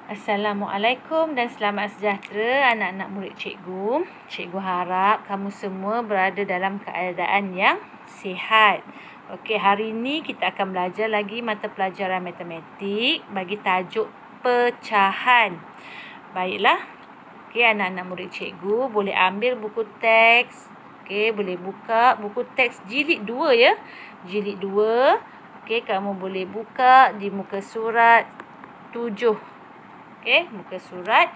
Assalamualaikum dan selamat sejahtera anak-anak murid cikgu. Cikgu harap kamu semua berada dalam keadaan yang sihat. Okey, hari ini kita akan belajar lagi mata pelajaran matematik bagi tajuk pecahan. Baiklah. Okey, anak-anak murid cikgu boleh ambil buku teks. Okey, boleh buka buku teks jilid 2 ya. Jilid 2. Okey, kamu boleh buka di muka surat 7. Okey, muka surat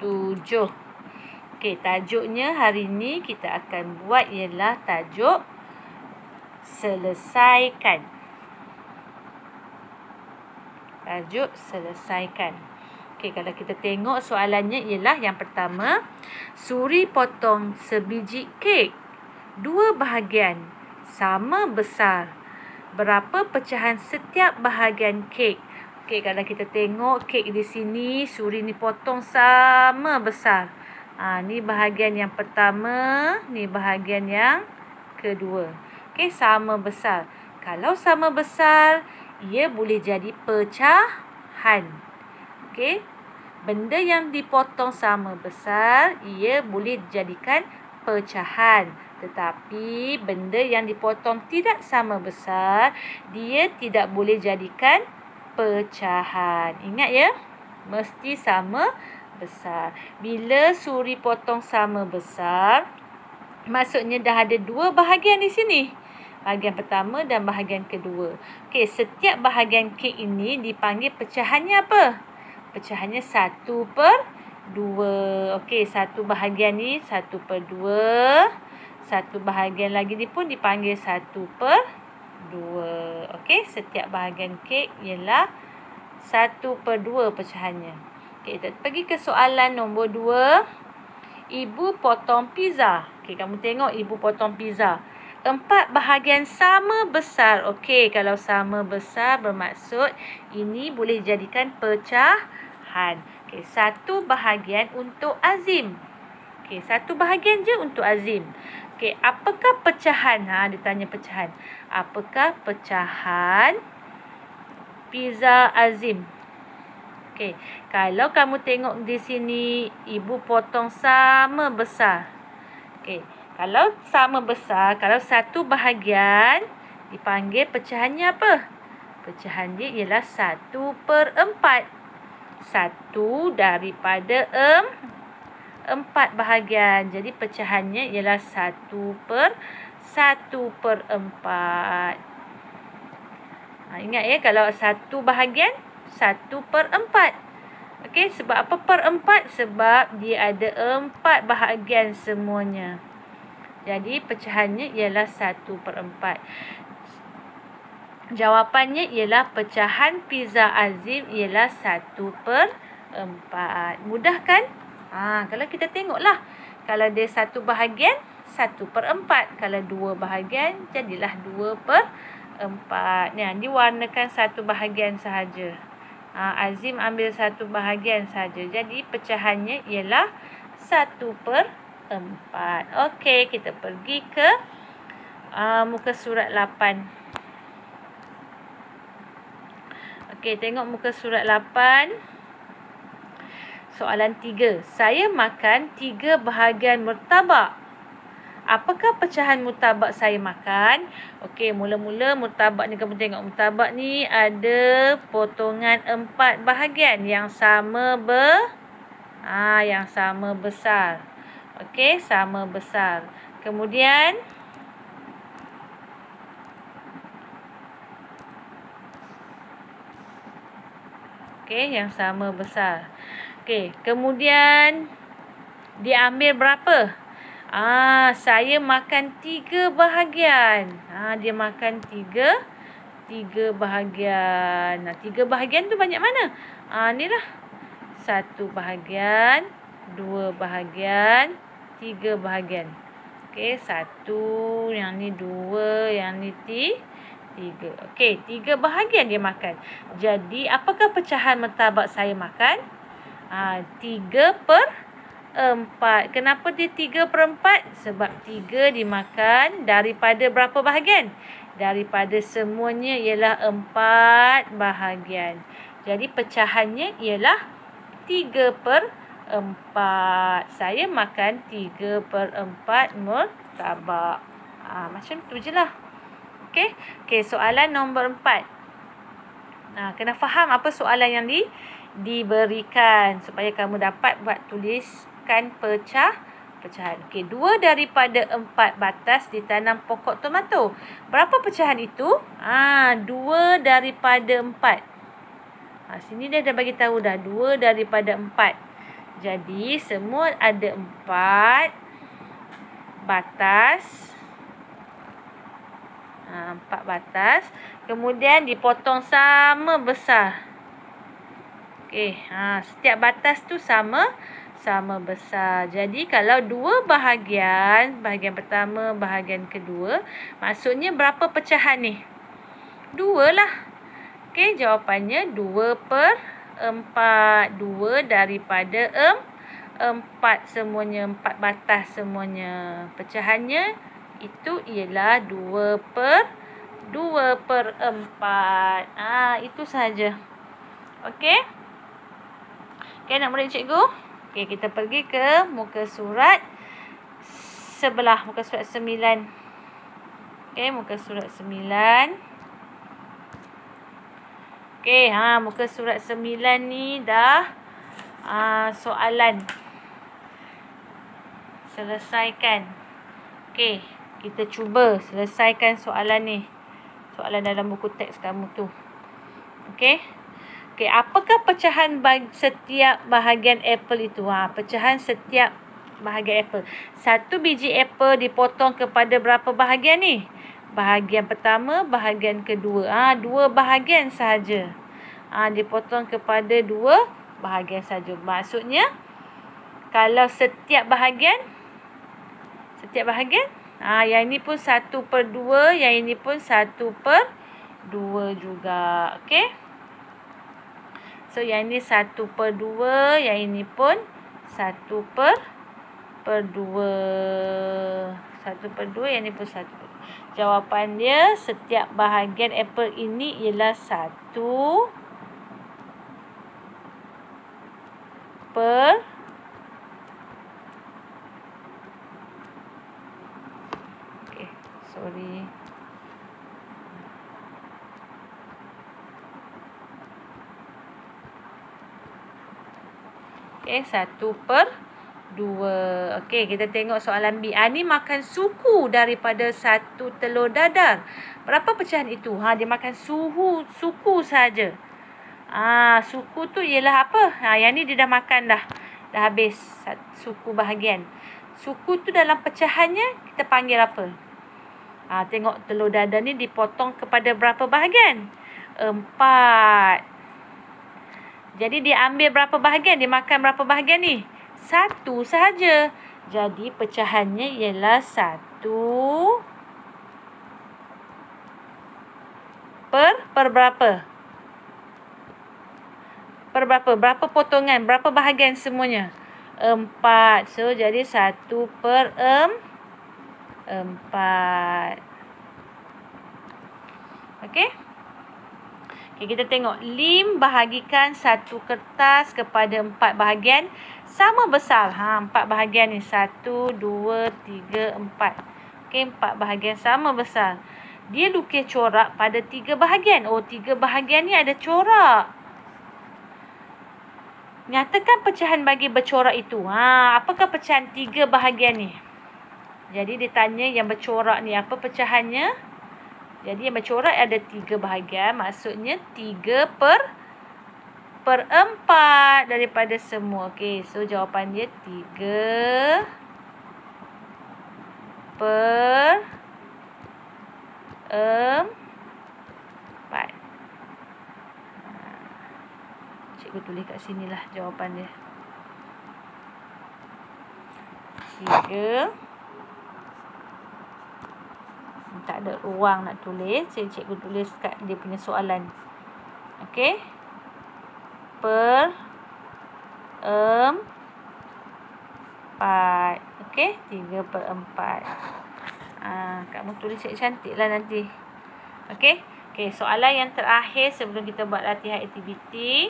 7. Okey, tajuknya hari ini kita akan buat ialah tajuk selesaikan. Tajuk selesaikan. Okey, kalau kita tengok soalannya ialah yang pertama, Suri potong sebiji kek. 2 bahagian sama besar. Berapa pecahan setiap bahagian kek? Okey, kalau kita tengok kek di sini, Suri ni potong sama besar. Ni bahagian yang pertama, ni bahagian yang kedua. Okey, sama besar. Kalau sama besar, ia boleh jadi pecahan. Okey, benda yang dipotong sama besar, ia boleh dijadikan pecahan. Tetapi benda yang dipotong tidak sama besar, dia tidak boleh jadikan pecahan. Ingat ya, mesti sama besar. Bila Suri potong sama besar, maksudnya dah ada 2 bahagian di sini. Bahagian pertama dan bahagian kedua. Okey, setiap bahagian kek ini dipanggil pecahannya apa? Pecahannya 1/2. Okey, satu bahagian ni 1/2. Satu bahagian lagi ni pun dipanggil 1/2. Okey, setiap bahagian kek ialah 1/2 pecahannya. Okey, kita pergi ke soalan nombor 2. Ibu potong pizza. Okey, kamu tengok ibu potong pizza. 4 bahagian sama besar. Okey, kalau sama besar bermaksud ini boleh dijadikan pecahan. Okey, 1 bahagian untuk Azim. Okey, 1 bahagian je untuk Azim. Okey, apakah pecahan? Dia tanya pecahan. Apakah pecahan pizza Azim? Okey, kalau kamu tengok di sini, ibu potong sama besar. Okey, kalau sama besar, kalau 1 bahagian, dipanggil pecahannya apa? Pecahan dia ialah 1/4. 1 daripada 4 bahagian. Jadi pecahannya ialah 1/1/4. Ingat ya, kalau 1 bahagian, 1/4. Okey, sebab apa per 4? Sebab dia ada 4 bahagian semuanya. Jadi pecahannya ialah 1/4. Jawapannya ialah pecahan pizza Azim ialah 1/4. Mudah kan? Kalau kita tengoklah. Kalau dia 1 bahagian, 1/4. Kalau 2 bahagian, jadilah 2/4. Diwarnakan 1 bahagian sahaja. Azim ambil 1 bahagian saja. Jadi pecahannya ialah 1/4. Okey, kita pergi ke muka surat 8. Okey, tengok muka surat 8. Soalan 3. Saya makan 3 bahagian murtabak. Apakah pecahan murtabak saya makan? Okey, mula-mula murtabak ni, kamu tengok murtabak ni ada potongan 4 bahagian yang sama yang sama besar. Okey, sama besar. Kemudian yang sama besar. Okey, kemudian diambil berapa? Saya makan 3 bahagian. Dia makan 3 bahagian. 3 bahagian tu banyak mana? Inilah. 1 bahagian, 2 bahagian, 3 bahagian. Okey, 1, yang ni 2, yang ni 3. Okey, 3 bahagian dia makan. Jadi, apakah pecahan martabak saya makan? 3/4. Kenapa dia 3/4? Sebab 3 dimakan daripada berapa bahagian? Daripada semuanya ialah 4 bahagian. Jadi pecahannya ialah 3/4. Saya makan 3/4 murtabak. Macam tu je lah. Okey. Okey, soalan nombor 4. Kena faham apa soalan yang diberikan supaya kamu dapat buat tuliskan pecahan. Okey, 2 daripada 4 batas ditanam pokok tomato. Berapa pecahan itu? 2 daripada 4. Sini dia dah bagi tahu dah 2 daripada 4. Jadi semua ada 4 batas. 4 batas. Kemudian dipotong sama besar. Okey, setiap batas tu sama besar. Jadi kalau 2 bahagian pertama, bahagian kedua, maksudnya berapa pecahan ni? 2 lah. Okey, jawapannya 2/4. 2 daripada 4 semuanya, 4 batas semuanya. Pecahannya itu ialah 2/4. Itu sahaja. Okey. Okey, nak murid cikgu? Okey, kita pergi ke muka surat sebelah, muka surat 9. Okey, muka surat 9. Okey, muka surat 9 ni dah soalan. Selesaikan. Okey, kita cuba selesaikan soalan ni. Soalan dalam buku teks kamu tu. Okey. Okey, apakah pecahan setiap bahagian apple itu? Pecahan setiap bahagian apple. 1 biji apple dipotong kepada berapa bahagian ni? Bahagian pertama, bahagian kedua. 2 bahagian sahaja. Dipotong kepada 2 bahagian sahaja. Maksudnya, kalau setiap bahagian, yang ini pun 1/2, yang ini pun 1/2 juga. Okey. So, yang ini 1/2, yang ini pun 1/2. 1/2, yang ini pun 1/2. Jawapan dia, setiap bahagian apple ini ialah 1/2. Okey, sorry. Okey, 1/2. Okey, kita tengok soalan B. Ni makan suku daripada 1 telur dadar. Berapa pecahan itu? Dia makan suku saja. Suku tu ialah apa? Yang ni dia dah makan dah. Dah habis suku bahagian. Suku tu dalam pecahannya kita panggil apa? Tengok telur dadar ni dipotong kepada berapa bahagian? 4. Jadi dia ambil berapa bahagian? Dia makan berapa bahagian ni? 1 sahaja. Jadi pecahannya ialah 1 per berapa? Per berapa? Berapa potongan? Berapa bahagian semuanya? 4. So jadi 1/4. Okey? Okay, kita tengok. Lim bahagikan 1 kertas kepada 4 bahagian sama besar. 4 bahagian ni. 1, 2, 3, 4. Okey, 4 bahagian sama besar. Dia lukis corak pada 3 bahagian. 3 bahagian ni ada corak. Nyatakan pecahan bagi bercorak itu. Apakah pecahan 3 bahagian ni? Jadi dia tanya yang bercorak ni apa pecahannya? Jadi yang bercorak ada 3 bahagian. Maksudnya 3/4 daripada semua. Okey, so jawapan dia 3/4. Cikgu tulis kat sini lah jawapan dia. 3. Tak ada ruang nak tulis. Cikgu tulis kat dia punya soalan. Okey. Per 4. Okey. 3/4. Kamu tulis cantik lah nanti. Okey. Okey, soalan yang terakhir sebelum kita buat latihan aktiviti.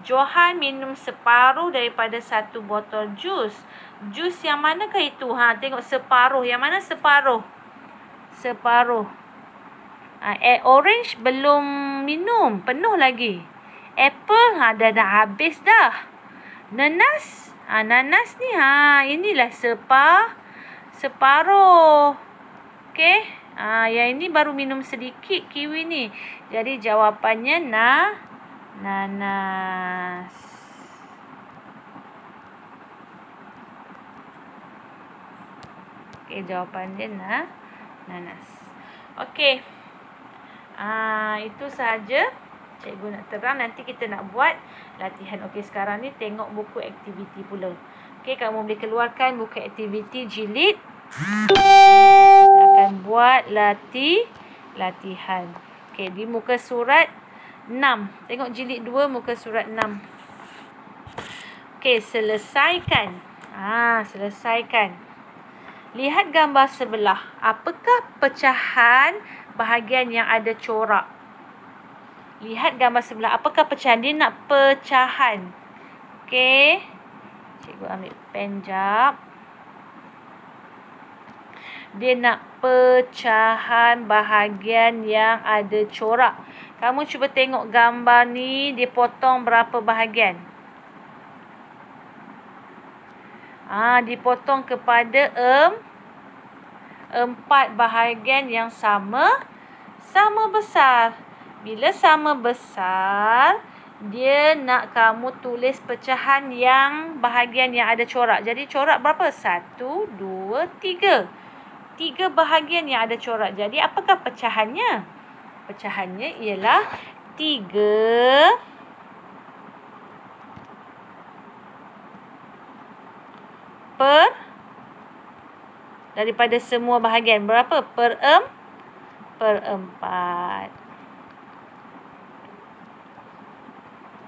Johan minum separuh daripada 1 botol jus. Jus yang manakah itu? Tengok separuh. Yang mana separuh? Separuh. Orange belum minum, penuh lagi. Apple dah habis dah. Nanas, nanas ni inilah separuh. Okey. Yang ini baru minum sedikit kiwi ni. Jadi jawapannya nanas. Okey, jawapan dia nanas. Okey. Itu sahaja cikgu nak terang. Nanti kita nak buat latihan. Okey, sekarang ni tengok buku aktiviti pula. Okey, kamu boleh keluarkan buku aktiviti jilid. Kita akan buat latihan. Okey, di muka surat 6. Tengok jilid 2 muka surat 6. Okey, selesaikan. Selesaikan. Lihat gambar sebelah. Apakah pecahan bahagian yang ada corak? Lihat gambar sebelah. Apakah pecahan? Dia nak pecahan. Okey. Cikgu ambil pen jap. Dia nak pecahan bahagian yang ada corak. Kamu cuba tengok gambar ni. Dia potong berapa bahagian? Dipotong kepada 4 bahagian yang sama besar. Bila sama besar, dia nak kamu tulis pecahan yang bahagian yang ada corak. Jadi corak berapa? 1, 2, 3. 3 bahagian yang ada corak. Jadi apakah pecahannya? Pecahannya ialah 3 per daripada semua bahagian. Berapa? Per 4.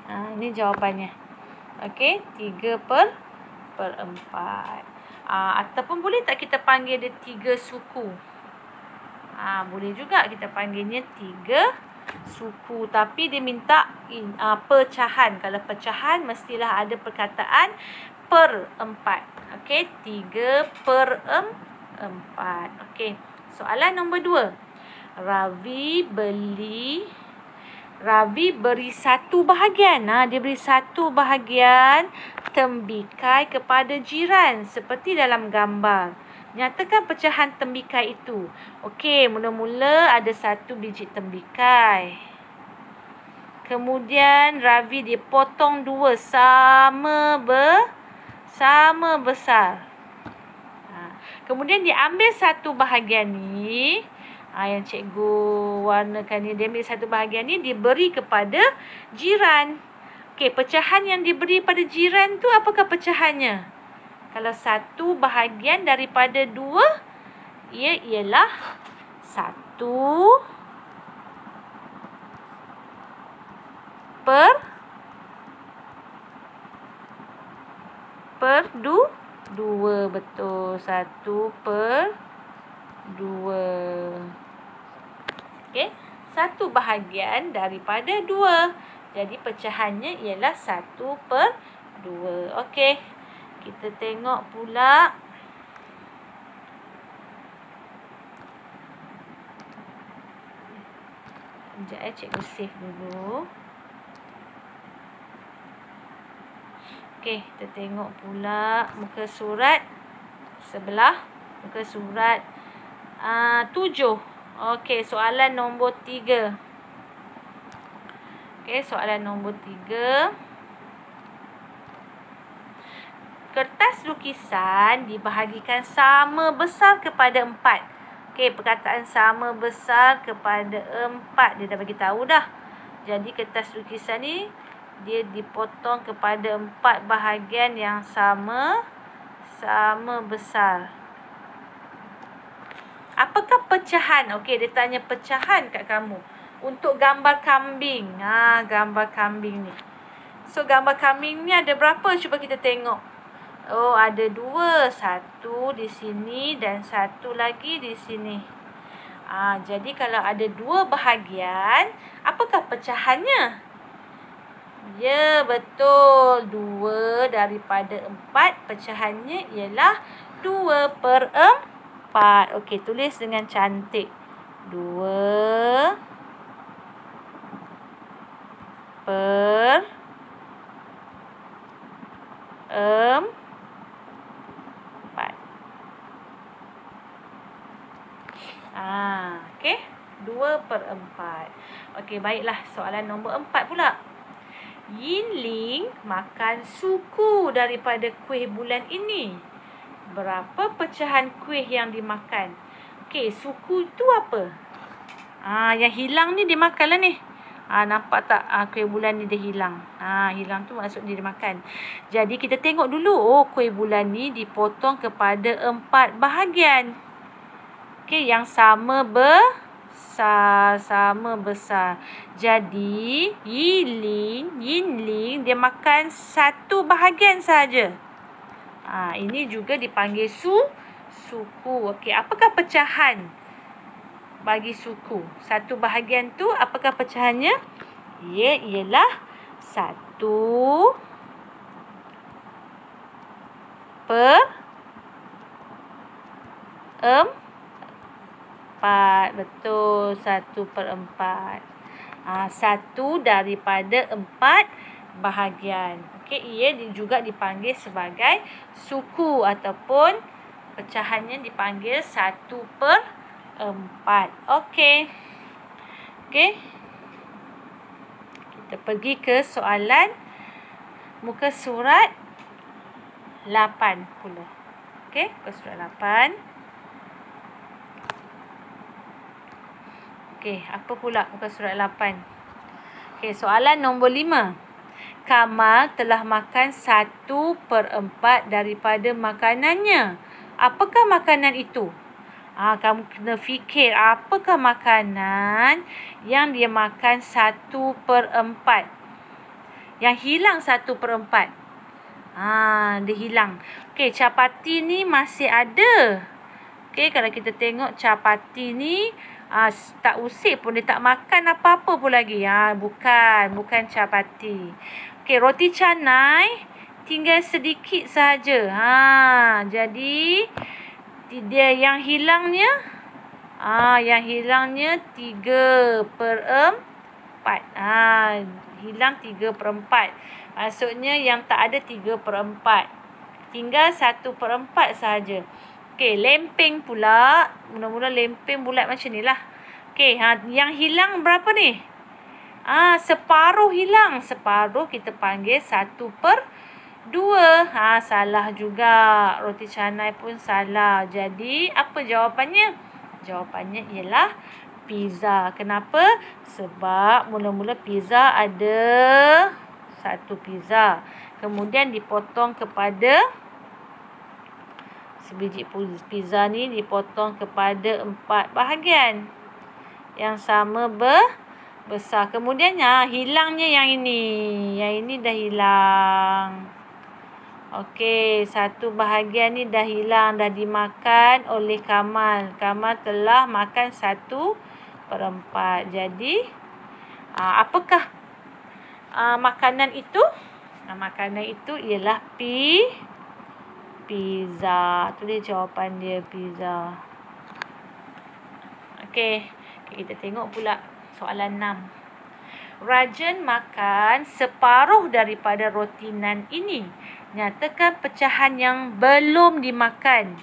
Ini jawapannya. Okey, 3 per 4. Ataupun boleh tak kita panggil dia 3 suku? Boleh juga kita panggilnya 3 suku. Tapi dia minta pecahan. Kalau pecahan mestilah ada perkataan per 4. Okey, 3 per 4. Okey, soalan nombor 2. Ravi beri 1 bahagian. Dia beri 1 bahagian tembikai kepada jiran seperti dalam gambar. Nyatakan pecahan tembikai itu. Okey, mula-mula ada 1 biji tembikai. Kemudian Ravi dia potong 2 sama besar. Kemudian dia ambil 1 bahagian ni. Yang cikgu warnakan ni, dia ambil 1 bahagian ni, dia beri kepada jiran. Okey, pecahan yang diberi pada jiran tu apakah pecahannya? Kalau 1 bahagian daripada 2, ia ialah 1 per 2. Betul. 1 per 2. Okey, 1 bahagian daripada 2. Jadi pecahannya ialah 1 per 2. Okey, kita tengok pula. Sekejap cikgu save dulu. Okey, kita tengok pula muka surat sebelah. Muka surat 7. Okey, soalan nombor 3. Okey, soalan nombor 3. Kertas lukisan dibahagikan sama besar kepada 4. Okey, perkataan sama besar kepada 4 dia dah bagi tahu dah. Jadi kertas lukisan ni dia dipotong kepada 4 bahagian yang sama besar. Apakah pecahan? Okey, dia tanya pecahan kat kamu. Untuk gambar kambing. Gambar kambing ni. So, gambar kambing ni ada berapa? Cuba kita tengok. Oh, ada 2. 1 di sini dan 1 lagi di sini. Jadi kalau ada 2 bahagian, apakah pecahannya? Ya, betul. 2 daripada 4, pecahannya ialah 2/4. Okey, tulis dengan cantik. 2/4. Okey. 2/4. Okey, baiklah. Soalan nombor 4 pula. Yinling makan suku daripada kuih bulan ini. Berapa pecahan kuih yang dimakan? Okey, suku itu apa? Yang hilang ni dia makan lah ni. Nampak tak? Kuih bulan ni dia hilang. Hilang tu maksudnya dia makan. Jadi kita tengok dulu. Kuih bulan ni dipotong kepada 4 bahagian. Okey, yang sama besar. Jadi, Yinling dia makan 1 bahagian saja. Ini juga dipanggil suku. Okey, apakah pecahan bagi suku? 1 bahagian tu apakah pecahannya? Ia ialah 1/4. Betul, 1/4. 1 daripada 4 bahagian. Okey, ia juga dipanggil sebagai suku ataupun pecahannya dipanggil 1/4. Okey. Kita pergi ke soalan muka surat 8 pula. Okey, muka surat 8. Okey, apa pula muka surat 8? Okey, soalan nombor 5. Kamal telah makan 1/4 daripada makanannya. Apakah makanan itu? Kamu kena fikir apakah makanan yang dia makan 1/4. Yang hilang 1/4. Dia hilang. Okey, capati ni masih ada. Okey, kalau kita tengok capati ni tak usik pun, dia tak makan apa-apa pun lagi. Bukan capati. Okey, roti canai tinggal sedikit saja. Jadi dia yang hilangnya 3/4. Hilang 3/4. Maksudnya yang tak ada 3/4. Tinggal 1/4 saja. Okey, lempeng pula. Mula-mula lempeng bulat macam ni lah. Okey, yang hilang berapa ni? Separuh hilang. Separuh kita panggil 1/2. Salah juga. Roti canai pun salah. Jadi, apa jawapannya? Jawapannya ialah pizza. Kenapa? Sebab mula-mula pizza ada 1 pizza. Kemudian dipotong kepada sebiji pizza ni dipotong kepada 4 bahagian yang sama besar. Kemudian hilangnya yang ini. Yang ini dah hilang. Okey, 1 bahagian ni dah hilang, dah dimakan oleh Kamal. Kamal telah makan 1/4. Jadi, apakah makanan itu? Makanan itu ialah pizza. Tulis jawapan dia, pizza. Okey, kita tengok pula soalan 6. Rajan makan separuh daripada roti nan ini. Nyatakan pecahan yang belum dimakan.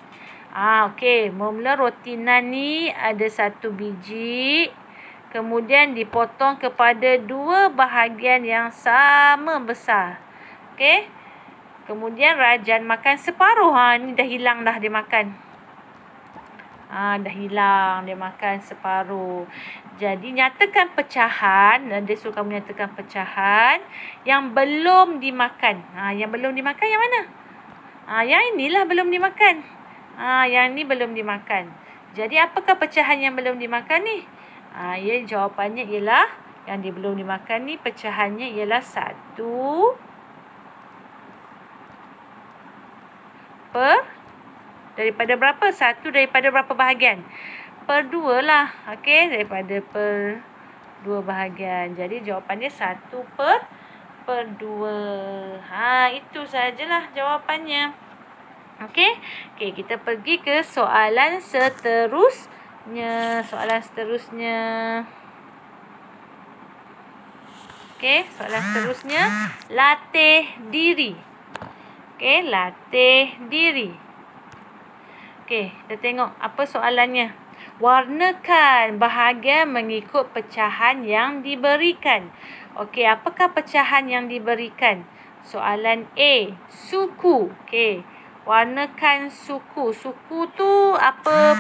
Okey, mula roti nan ni ada 1 biji. Kemudian dipotong kepada 2 bahagian yang sama besar. Okey. Kemudian Rajan makan separuh. Ni dah hilang dah dia makan. Dah hilang dia makan separuh. Jadi nyatakan pecahan. Dia suruh kamu nyatakan pecahan yang belum dimakan. Yang belum dimakan yang mana? Yang inilah belum dimakan. Yang ni belum dimakan. Jadi apakah pecahan yang belum dimakan ni? Jawapannya ialah yang dia belum dimakan ni pecahannya ialah 1 daripada berapa? 1 daripada berapa bahagian? per 2 lah. Okey, daripada per 2 bahagian. Jadi jawapannya 1 per 2. Itu sajalah jawapannya. Okey. Okey, kita pergi ke soalan seterusnya. Okey, soalan seterusnya latih diri. Okey, latih diri. Okey, kita tengok apa soalannya. Warnakan bahagian mengikut pecahan yang diberikan. Okey, apakah pecahan yang diberikan? Soalan A, suku. Okey, warnakan suku. Suku tu apa?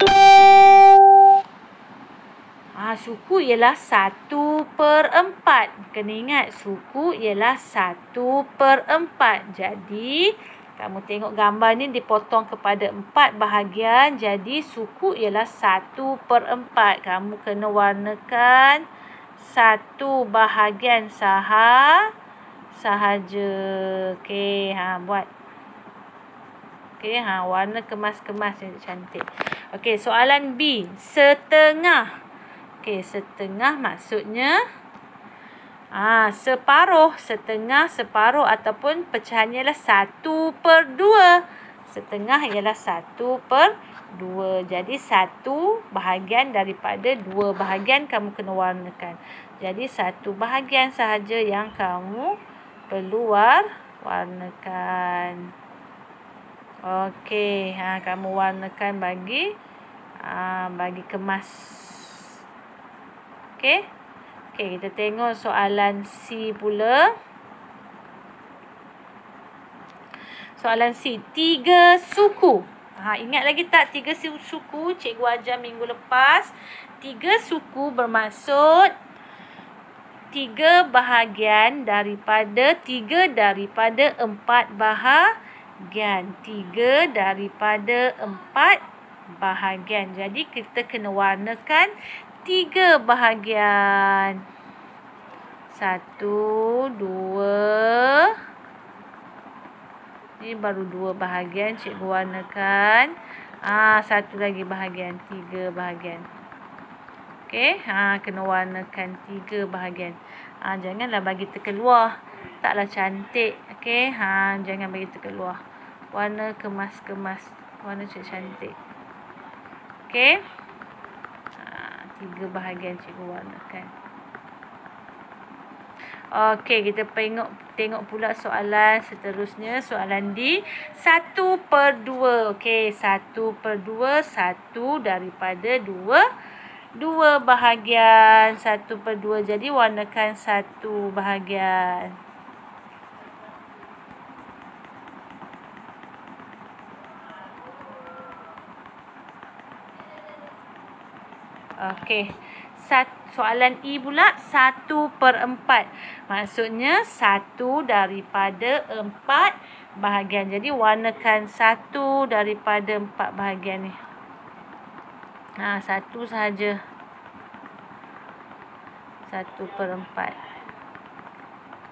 Suku ialah 1/4. Kena ingat, suku ialah 1/4. Jadi, kamu tengok gambar ni dipotong kepada 4 bahagian. Jadi, suku ialah 1/4. Kamu kena warnakan 1 bahagian sahaja. Okey, buat. Okey, warna kemas-kemas yang cantik. Okey, soalan B, setengah. Okey, setengah maksudnya separuh. Setengah, separuh ataupun pecahannya ialah 1/2. Setengah ialah 1/2. Jadi 1 bahagian daripada 2 bahagian kamu kena warnakan. Jadi 1 bahagian sahaja yang kamu perlu warnakan. Okey, kamu warnakan bagi kemas. Okey. Okey, kita tengok soalan C pula. Soalan C, 3 suku. Ingat lagi tak 3 suku? Cikgu ajar minggu lepas. 3 suku bermaksud 3 bahagian daripada 4 bahagian. 3 daripada 4 bahagian. Jadi kita kena warnakan 3 bahagian. 1, 2. Ini baru 2 bahagian cikgu warnakan. 1 lagi bahagian. 3 bahagian. Okey, kena warnakan 3 bahagian. Janganlah bagi terkeluar. Taklah cantik. Okey, jangan bagi terkeluar. Warna kemas-kemas. Warna cantik. Okey. 3 bahagian cikgu warnakan. Okey, kita tengok pula soalan seterusnya. Soalan D, 1/2. Okey, 1/2. 1 daripada 2 bahagian. 1/2. Jadi warnakan 1 bahagian. Okey. Soalan E pula 1/4. Maksudnya 1 daripada 4 bahagian. Jadi warnakan 1 daripada 4 bahagian ni. 1 sahaja. 1/4.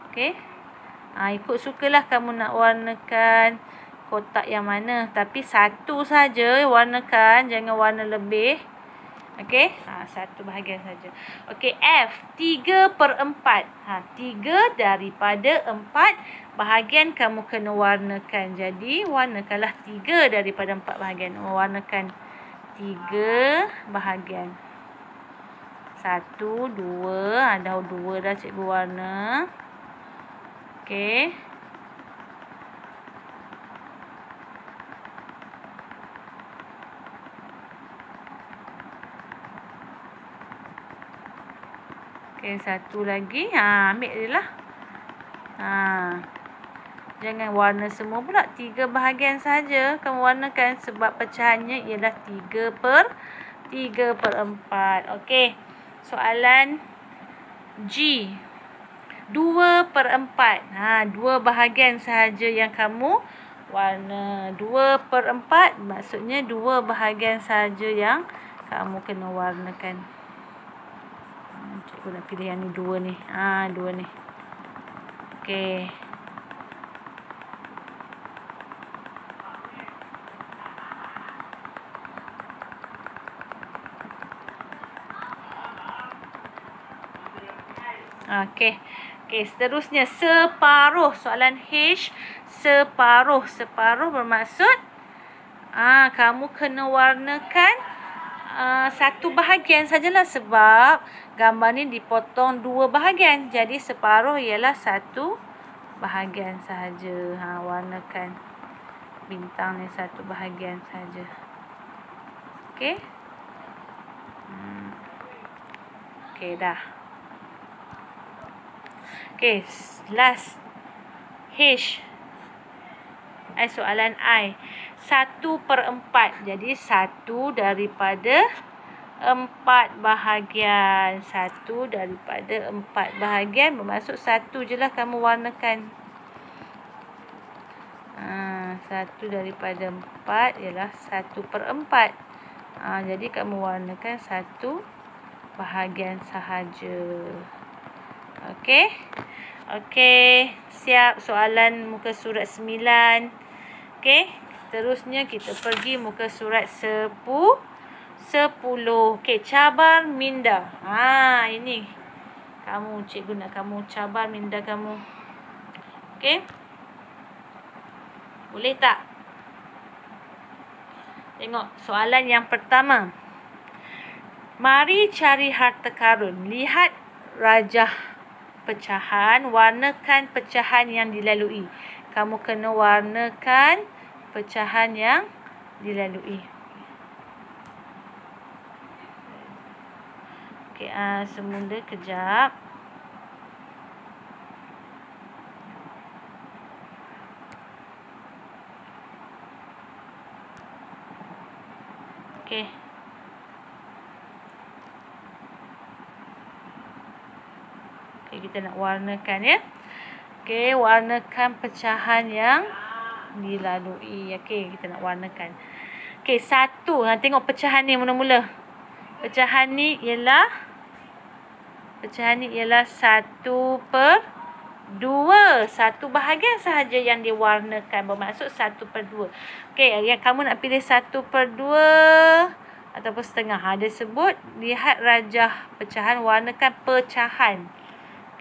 Okey. Ikut sukalah kamu nak warnakan kotak yang mana. Tapi 1 saja warnakan. Jangan warna lebih. Okey, 1 bahagian saja. Okey, F, 3/4. 3 daripada 4 bahagian kamu kena warnakan. Jadi, warnakanlah 3 daripada 4 bahagian. Warnakan 3 bahagian. 1, 2. Dah 2 dah cikgu warna. Okey. Okey, 1 lagi. Ambil je lah. Jangan warna semua pula. 3 bahagian saja kamu warnakan sebab pecahannya ialah 3/4. Okey. Soalan G. 2/4. 2 bahagian sahaja yang kamu warna. 2/4 maksudnya 2 bahagian sahaja yang kamu kena warnakan. Cikgu nak pilih yang ni 2 ni. 2 ni. Okey. Okey. Okey, seterusnya separuh. Soalan H, separuh. Separuh bermaksud kamu kena warnakan satu bahagian sajalah sebab gambar ni dipotong dua bahagian. Jadi separuh ialah satu bahagian sahaja. Warnakan bintang ni satu bahagian saja. Okey. Okey dah. Okey, last H. Soalan I. 1/4. Jadi 1 daripada 4 bahagian. 1 daripada 4 bahagian bermaksud 1 je lah kamu warnakan. 1 daripada 4 ialah 1/4. Jadi kamu warnakan 1 bahagian sahaja. Okey. Okey, siap soalan muka surat 9. Okey, seterusnya kita pergi muka surat 10. Okey, cabar minda. Ini. Cikgu nak kamu cabar minda kamu. Okey. Boleh tak? Tengok soalan yang pertama. Mari cari harta karun. Lihat rajah pecahan, warnakan pecahan yang dilalui. Kamu kena warnakan pecahan yang dilalui. Okey, semula kejap. Okey. Okey, kita nak warnakan ya. Okey, warnakan pecahan yang dilalui. Okey, kita nak warnakan. Okey, 1. Tengok pecahan ni mula-mula. Pecahan ni ialah 1/2. Satu bahagian sahaja yang diwarnakan. Bermaksud 1/2. Okey, yang kamu nak pilih 1/2 ataupun setengah. Dia sebut lihat rajah pecahan, warnakan pecahan.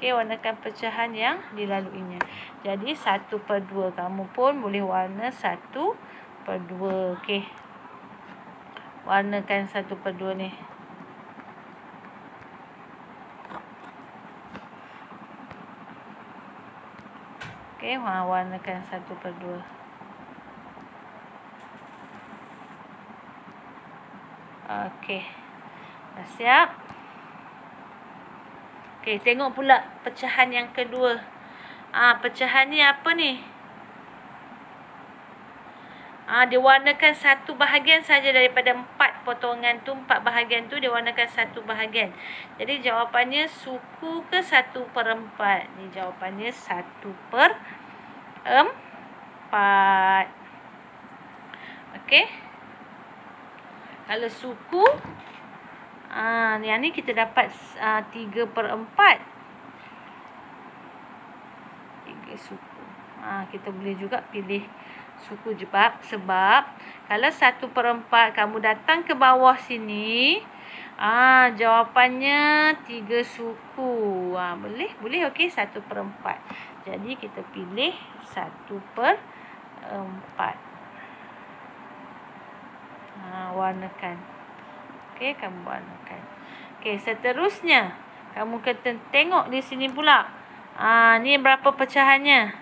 Okey, warnakan pecahan yang dilaluinya. Jadi 1/2. Kamu pun boleh warna 1/2. Okey. Warnakan 1/2 ni. Okey, warnakan 1/2. Okey. Dah siap? Okey, tengok pula pecahan yang kedua. Pecahan ni apa ni? Diwarnakan satu bahagian saja daripada 4 potongan tu. 4 bahagian tu diwarnakan satu bahagian. Jadi jawapannya suku ke 1/4. Ni jawapannya 1/4. Okey. Kalau suku, yang ni kita dapat 3/4. 3 suku. Kita boleh juga pilih suku sebab kalau 1/4 kamu datang ke bawah sini, jawapannya 3 suku. Boleh okey 1/4. Jadi kita pilih 1/4. Warnakan. Okey, kamu warnakan. Okey, seterusnya kamu kena tengok di sini pula. Ni berapa pecahannya?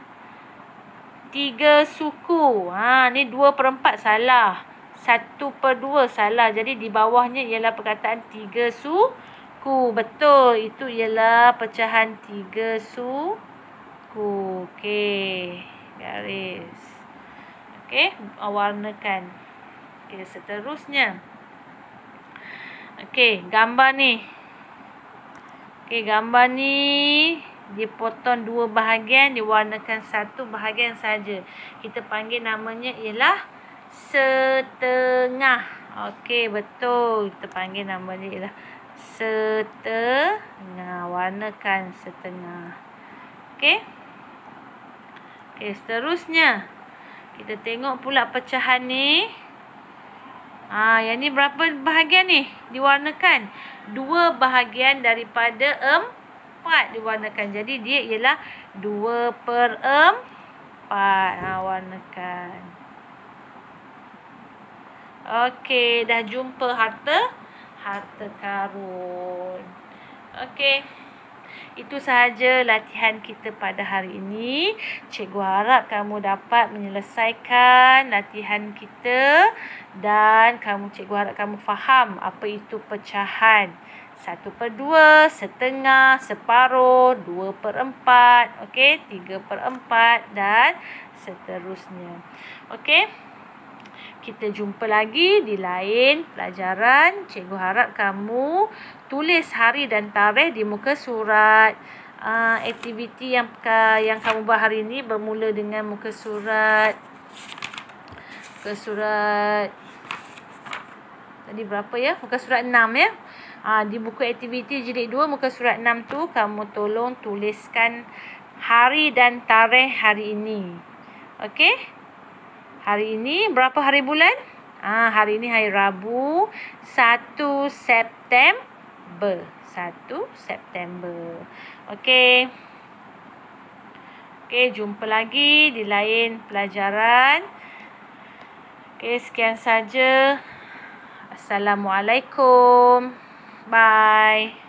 3 suku. Ni 2/4 salah. 1/2 salah. Jadi di bawahnya ialah perkataan 3 suku. Betul. Itu ialah pecahan 3 suku. Okey. Garis. Okey. Warnakan. Okey. Seterusnya. Okey. Gambar ni. Okey. Gambar ni dipotong 2 bahagian, diwarnakan 1 bahagian saja. Kita panggil namanya ialah setengah. Okey, betul. Kita panggil namanya ialah setengah. Warnakan setengah. Okey. Okey, seterusnya kita tengok pula pecahan ni. Yang ni berapa bahagian ni diwarnakan? 2 bahagian daripada 4 diwarnakan. Jadi dia ialah 2/4. Warnakan. Okey, dah jumpa harta karun. Okey. Itu sahaja latihan kita pada hari ini. Cikgu harap kamu dapat menyelesaikan latihan kita dan cikgu harap kamu faham apa itu pecahan. 1/2, setengah, separuh, 2/4, okey, 3/4 dan seterusnya. Okey. Kita jumpa lagi di lain pelajaran. Cikgu harap kamu tulis hari dan tarikh di muka surat. Aktiviti yang kamu buat hari ini bermula dengan muka surat. Tadi berapa ya? Muka surat 6 ya. Di buku aktiviti jilid 2 muka surat 6 tu kamu tolong tuliskan hari dan tarikh hari ini. Okey? Hari ini berapa hari bulan? Hari ini hari Rabu, 1 September. 1 September. Okey. Okey, jumpa lagi di lain pelajaran. Okey, sekian saja. Assalamualaikum. Bye.